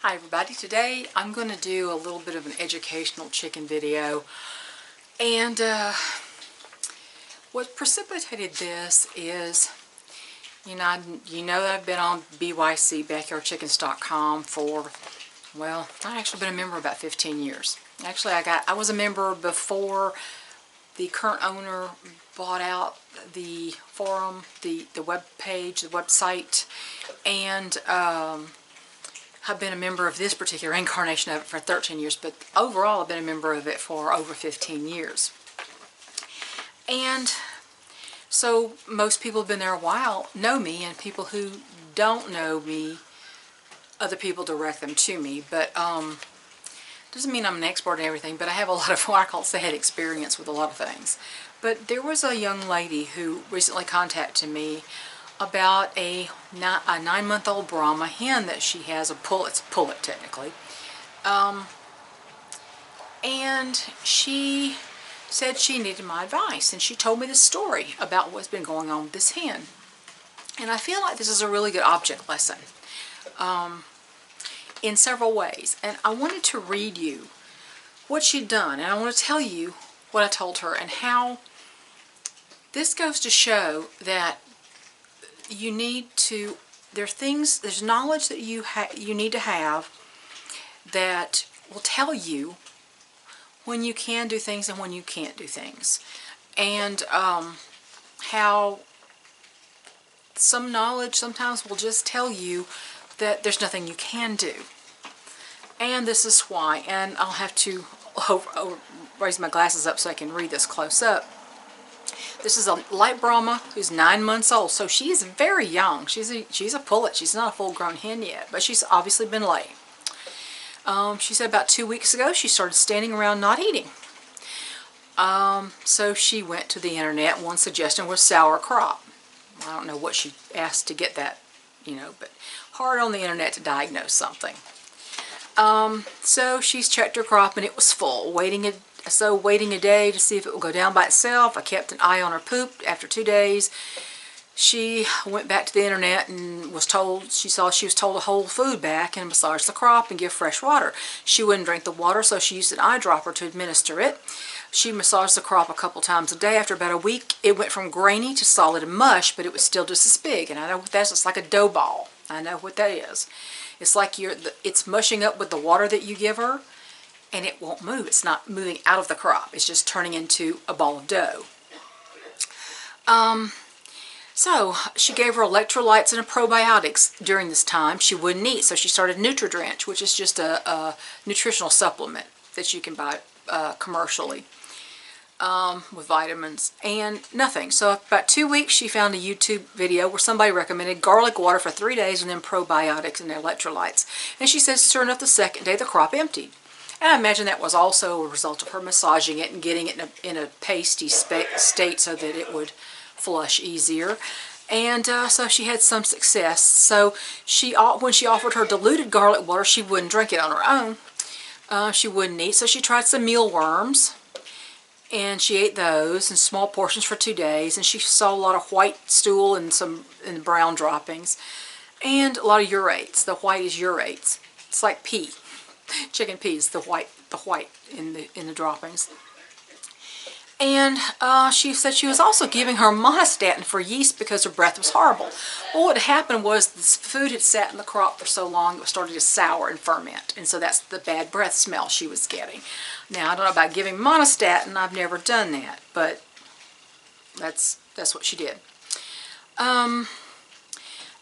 Hi everybody, today I'm going to do a little bit of an educational chicken video, and what precipitated this is, you know that I've been on BYC, BackyardChickens.com for, well, I've actually been a member about 15 years. Actually, I was a member before the current owner bought out the forum, the web page, the website, and I've been a member of this particular incarnation of it for 13 years, but overall I've been a member of it for over 15 years. And so most people who've been there a while know me, and people who don't know me, other people direct them to me. But doesn't mean I'm an expert in everything, but I have a lot of what I call sad experience with a lot of things. But there was a young lady who recently contacted me about a 9-month-old Brahma hen that she has, it's a pullet technically, and she said she needed my advice, and she told me this story about what's been going on with this hen. And I feel like this is a really good object lesson in several ways, and I wanted to read you what she'd done, and I want to tell you what I told her, and how this goes to show that you need to, there's knowledge that you need to have that will tell you when you can do things and when you can't do things, and how some knowledge sometimes will just tell you that there's nothing you can do. And this is why, and I'll have to raise my glasses up so I can read this close up. This is a light Brahma who's 9 months old, so she is very young. She's a pullet. She's not a full-grown hen yet, but she's obviously been laying. She said about 2 weeks ago she started standing around not eating. So she went to the internet. One suggestion was sauerkraut. I don't know what she asked to get that, but hard on the internet to diagnose something. So she's checked her crop and it was full, waiting a day to see if it would go down by itself. I kept an eye on her poop. After 2 days, she went back to the internet and was told, she was told to hold food back and massage the crop and give fresh water. She wouldn't drink the water, so she used an eyedropper to administer it. She massaged the crop a couple times a day. After about a week, it went from grainy to solid and mush, but it was still just as big. And I know what that's. It's like a dough ball. I know what that is. It's like it's mushing up with the water that you give her, and it won't move. It's not moving out of the crop. It's just turning into a ball of dough. So she gave her electrolytes and probiotics during this time. She wouldn't eat, so she started NutriDrench, which is just a nutritional supplement that you can buy commercially with vitamins, and nothing. So about 2 weeks she found a YouTube video where somebody recommended garlic water for 3 days and then probiotics and electrolytes. And she says, sure enough, the second day the crop emptied. And I imagine that was also a result of her massaging it and getting it in a pasty state so that it would flush easier. And so she had some success. So when she offered her diluted garlic water, she wouldn't drink it on her own. She wouldn't eat, so she tried some mealworms, and she ate those in small portions for 2 days, and she saw a lot of white stool and brown droppings, and a lot of urates. The white is urates. It's like pea. Chicken peas, the white in the droppings. And she said she was also giving her monostatin for yeast because her breath was horrible. Well, what happened was this food had sat in the crop for so long it was starting to sour and ferment, and so that's the bad breath smell she was getting. Now, I don't know about giving monostatin. I've never done that, but that's what she did.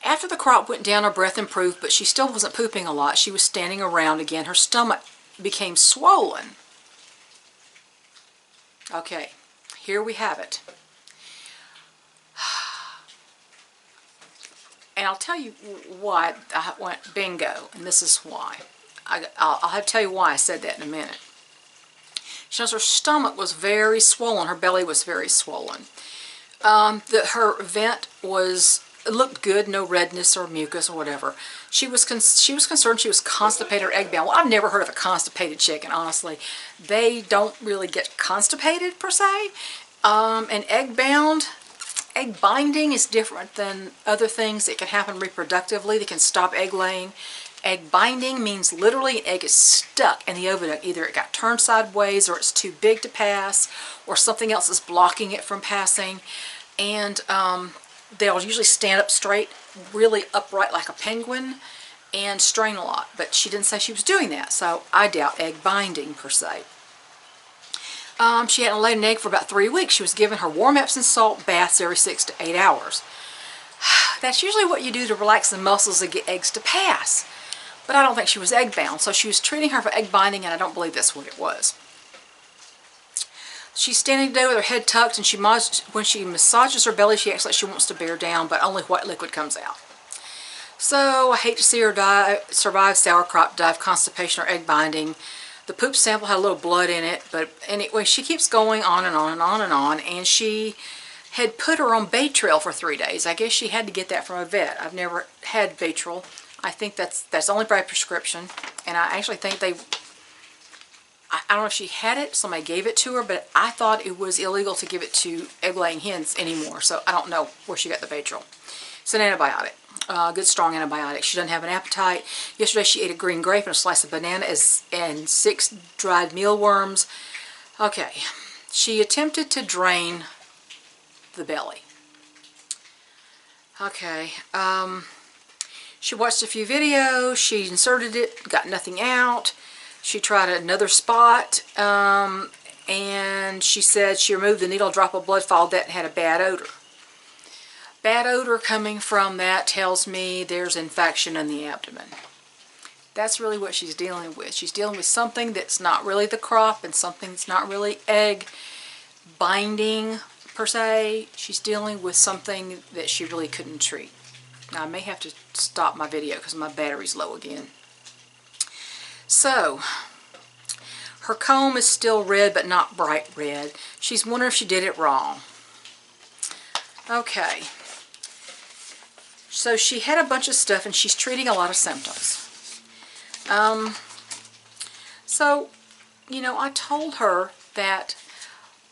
After the crop went down, her breath improved, but she still wasn't pooping a lot. She was standing around again. Her stomach became swollen. Okay, here we have it. And I'll tell you why I went bingo, and this is why. I'll have to tell you why I said that in a minute. She knows her stomach was very swollen. Her belly was very swollen. Her vent it looked good, no redness or mucus or whatever. She was concerned she was constipated or egg-bound. Well, I've never heard of a constipated chicken, honestly. They don't really get constipated, per se. And egg-bound, egg binding is different than other things that can happen reproductively. They can stop egg laying. Egg binding means literally an egg is stuck in the oviduct. Either it got turned sideways, or it's too big to pass, or something else is blocking it from passing. And they'll usually stand up straight, really upright like a penguin, and strain a lot. But she didn't say she was doing that, so I doubt egg binding per se. She hadn't laid an egg for about 3 weeks. She was giving her warm Epsom salt baths every 6 to 8 hours. That's usually what you do to relax the muscles and get eggs to pass. But I don't think she was egg bound, so she was treating her for egg binding, and I don't believe that's what it was. She's standing today with her head tucked, and when she massages her belly, she acts like she wants to bear down, but only white liquid comes out. So I hate to see her survive sauerkraut, die of constipation or egg binding. The poop sample had a little blood in it, but anyway, she keeps going on and on and on and on, and she had put her on Baytril for 3 days. I guess she had to get that from a vet. I've never had Baytril. I think that's only by prescription, and I actually think I don't know if she had it, somebody gave it to her, but I thought it was illegal to give it to egg-laying hens anymore, so I don't know where she got the Baytril. It's an antibiotic. Good strong antibiotic. She doesn't have an appetite. Yesterday she ate a green grape and a slice of banana and 6 dried mealworms. Okay, she attempted to drain the belly. Okay, she watched a few videos, she inserted it, got nothing out. She tried another spot, and she said she removed the needle, drop of blood, followed that, and had a bad odor. Bad odor coming from that tells me there's infection in the abdomen. That's really what she's dealing with. She's dealing with something that's not really the crop and something that's not really egg binding per se. She's dealing with something that she really couldn't treat. Now I may have to stop my video because my battery's low again. So, her comb is still red but not bright red. She's wondering if she did it wrong. Okay. So she had a bunch of stuff and she's treating a lot of symptoms. So, you know, I told her that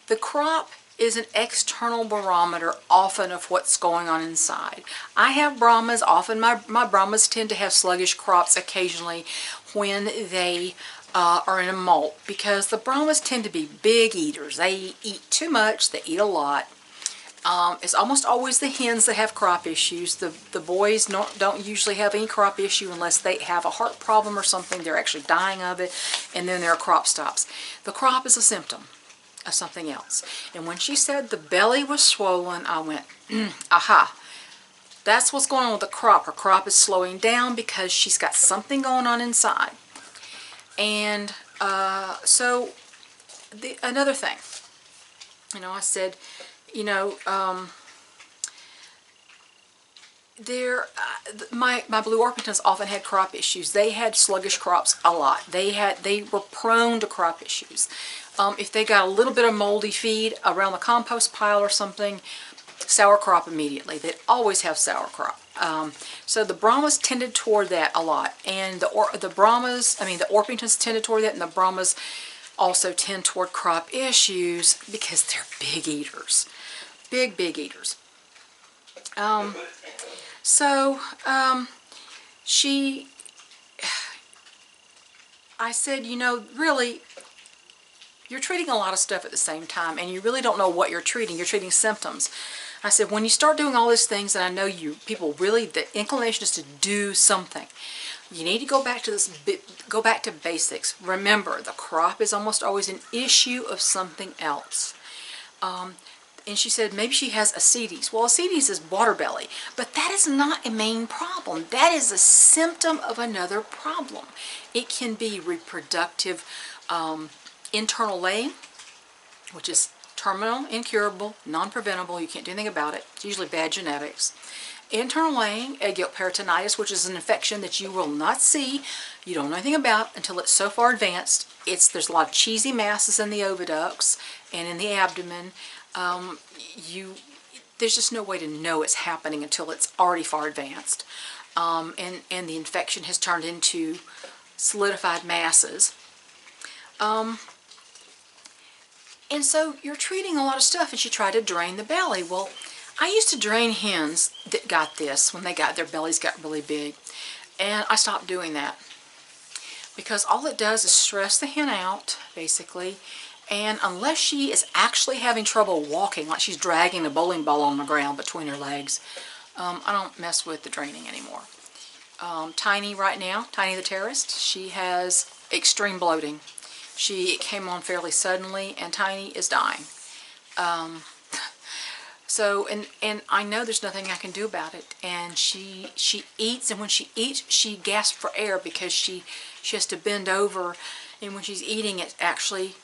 the crop is an external barometer often of what's going on inside. I have Brahmas. Often my Brahmas tend to have sluggish crops occasionally when they are in a molt, because the Brahmas tend to be big eaters. They eat too much. They eat a lot. It's almost always the hens that have crop issues. The boys don't usually have any crop issue unless they have a heart problem or something. They're actually dying of it, and then their crop stops. The crop is a symptom of something else. And when she said the belly was swollen, I went, aha, that's what's going on with the crop. Her crop is slowing down because she's got something going on inside. And so another thing, you know, I said, you know, my Blue Orpingtons often had crop issues. They had sluggish crops a lot. They were prone to crop issues. If they got a little bit of moldy feed around the compost pile or something, sour crop immediately. They'd always have sour crop. So the Brahmas tended toward that a lot, and the Orpingtons tended toward that, and the Brahmas also tend toward crop issues because they're big eaters. Big eaters. I said, you know, really, you're treating a lot of stuff at the same time, and you really don't know what you're treating. You're treating symptoms. I said, when you start doing all these things, and I know people really, the inclination is to do something. You need to go back to basics. Remember, the crop is almost always an issue of something else. And she said maybe she has ascites. Well, ascites is water belly, but that is not a main problem. That is a symptom of another problem. It can be reproductive internal laying, which is terminal, incurable, non-preventable. You can't do anything about it. It's usually bad genetics. Internal laying, egg yolk peritonitis, which is an infection that you will not see, you don't know anything about until it's so far advanced. There's a lot of cheesy masses in the oviducts and in the abdomen. There's just no way to know it's happening until it's already far advanced. And the infection has turned into solidified masses. And so you're treating a lot of stuff, and she tried to drain the belly. Well, I used to drain hens that got this when their bellies got really big. And I stopped doing that because all it does is stress the hen out, basically. And unless she is actually having trouble walking, like she's dragging a bowling ball on the ground between her legs, I don't mess with the draining anymore. Tiny right now, Tiny the Terrorist, she has extreme bloating. It came on fairly suddenly, and Tiny is dying. So, and I know there's nothing I can do about it. And she eats, and when she eats, she gasps for air because she has to bend over, and when she's eating, it actually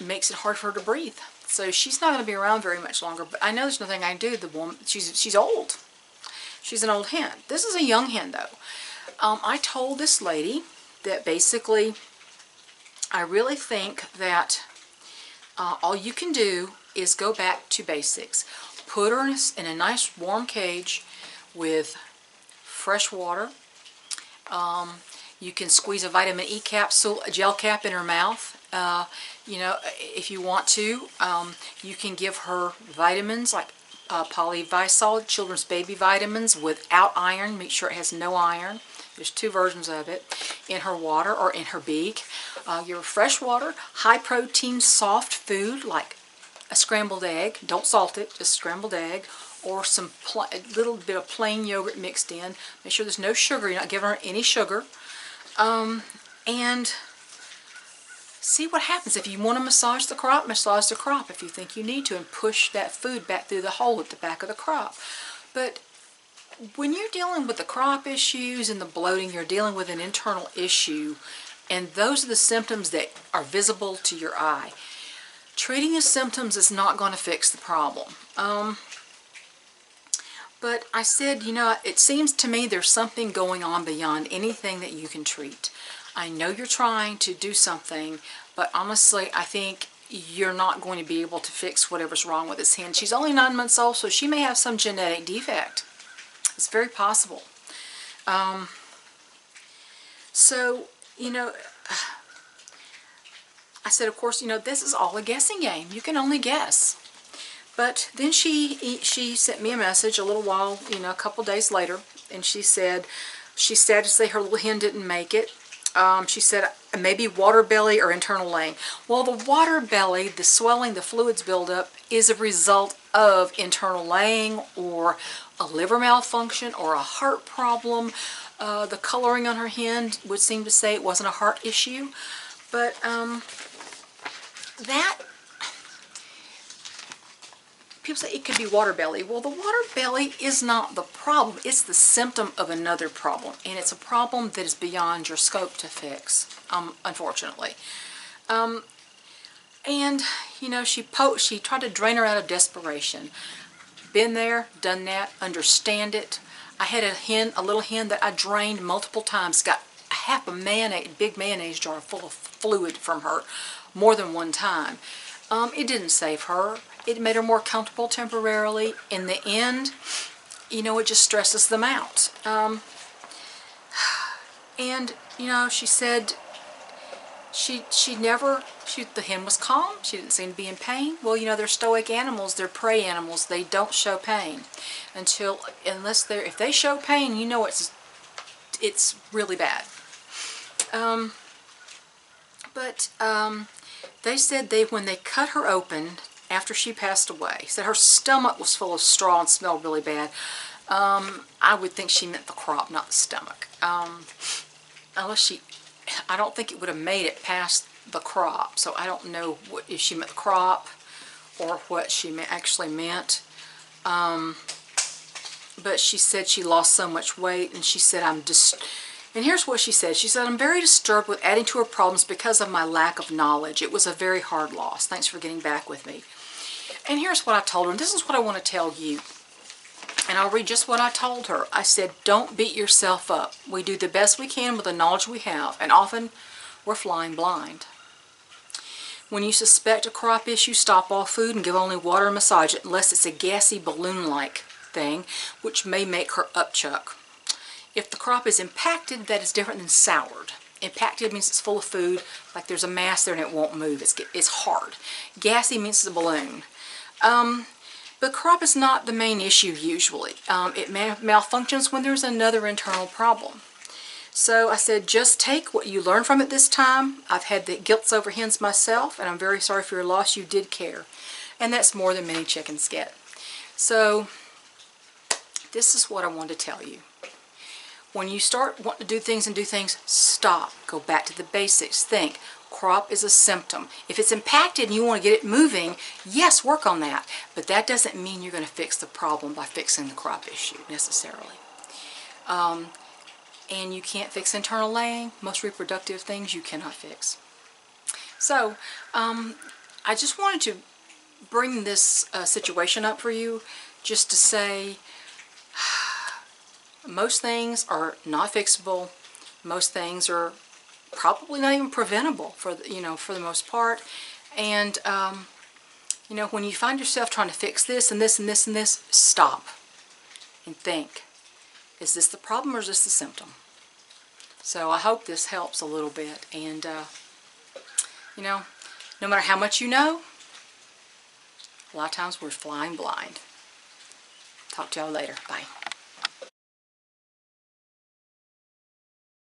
makes it hard for her to breathe. So she's not going to be around very much longer. But I know there's nothing I can do. The woman, she's old. She's an old hen. This is a young hen, though. I told this lady that basically, I really think that all you can do is go back to basics. Put her in a nice warm cage with fresh water. You can squeeze a vitamin E capsule, a gel cap in her mouth. You know, if you want to, you can give her vitamins like Polyvisol, children's baby vitamins without iron. Make sure it has no iron. There's 2 versions of it in her water or in her beak. Your fresh water, high protein, soft food like a scrambled egg. Don't salt it, just scrambled egg. Or some little bit of plain yogurt mixed in. Make sure there's no sugar. You're not giving her any sugar. And see what happens. If you want to massage the crop if you think you need to, and push that food back through the hole at the back of the crop. But when you're dealing with the crop issues and the bloating, you're dealing with an internal issue, and those are the symptoms that are visible to your eye. Treating the symptoms is not going to fix the problem. But I said, you know, it seems to me there's something going on beyond anything that you can treat. I know you're trying to do something, but honestly, I think you're not going to be able to fix whatever's wrong with this hen. She's only 9 months old, so she may have some genetic defect. It's very possible. So, you know, I said, of course, you know, this is all a guessing game. You can only guess. But then she sent me a message a little while, you know, a couple days later, and she said she's sad to say her little hen didn't make it. She said maybe water belly or internal laying. Well, the water belly, the swelling, the fluids buildup is a result of internal laying or a liver malfunction or a heart problem. The coloring on her hen would seem to say it wasn't a heart issue. But that, people say it could be water belly. Well, the water belly is not the problem. It's the symptom of another problem. And it's a problem that is beyond your scope to fix, unfortunately. And, you know, she tried to drain her out of desperation. Been there, done that, understand it. I had a little hen that I drained multiple times, got half a big mayonnaise jar full of fluid from her more than one time. It didn't save her. It made her more comfortable temporarily. In the end, you know, it just stresses them out. And, you know, she said the hen was calm. She didn't seem to be in pain. Well, you know, they're stoic animals. They're prey animals. They don't show pain if they show pain, you know it's really bad. They said when they cut her open after she passed away, said her stomach was full of straw and smelled really bad. I would think she meant the crop, not the stomach. I don't think it would have made it past the crop, so I don't know if she meant the crop or what she actually meant. But she said she lost so much weight, and she said, and here's what she said. She said, I'm very disturbed with adding to her problems because of my lack of knowledge. It was a very hard loss. Thanks for getting back with me. And here's what I told her, and this is what I want to tell you. And I'll read just what I told her. I said, don't beat yourself up. We do the best we can with the knowledge we have, and often we're flying blind. When you suspect a crop issue, stop all food and give only water and massage it, unless it's a gassy balloon-like thing, which may make her upchuck. If the crop is impacted, that is different than soured. Impacted means it's full of food, like there's a mass there and it won't move. It's hard. Gassy means it's a balloon. But crop is not the main issue usually. It malfunctions when there's another internal problem. So I said, just take what you learned from it this time. I've had the gilts over hens myself, and I'm very sorry for your loss. You did care. And that's more than many chickens get. So this is what I want to tell you. When you start wanting to do things, stop. Go back to the basics. Think. Crop is a symptom. If it's impacted and you want to get it moving, yes, work on that. But that doesn't mean you're going to fix the problem by fixing the crop issue necessarily. And you can't fix internal laying. Most reproductive things you cannot fix. So I just wanted to bring this situation up for you just to say most things are not fixable. Most things are probably not even preventable for the most part. And when you find yourself trying to fix this and this and this and this, stop and think, is this the problem or is this the symptom? So I hope this helps a little bit. And no matter how much you know, a lot of times we're flying blind. Talk to y'all later. Bye.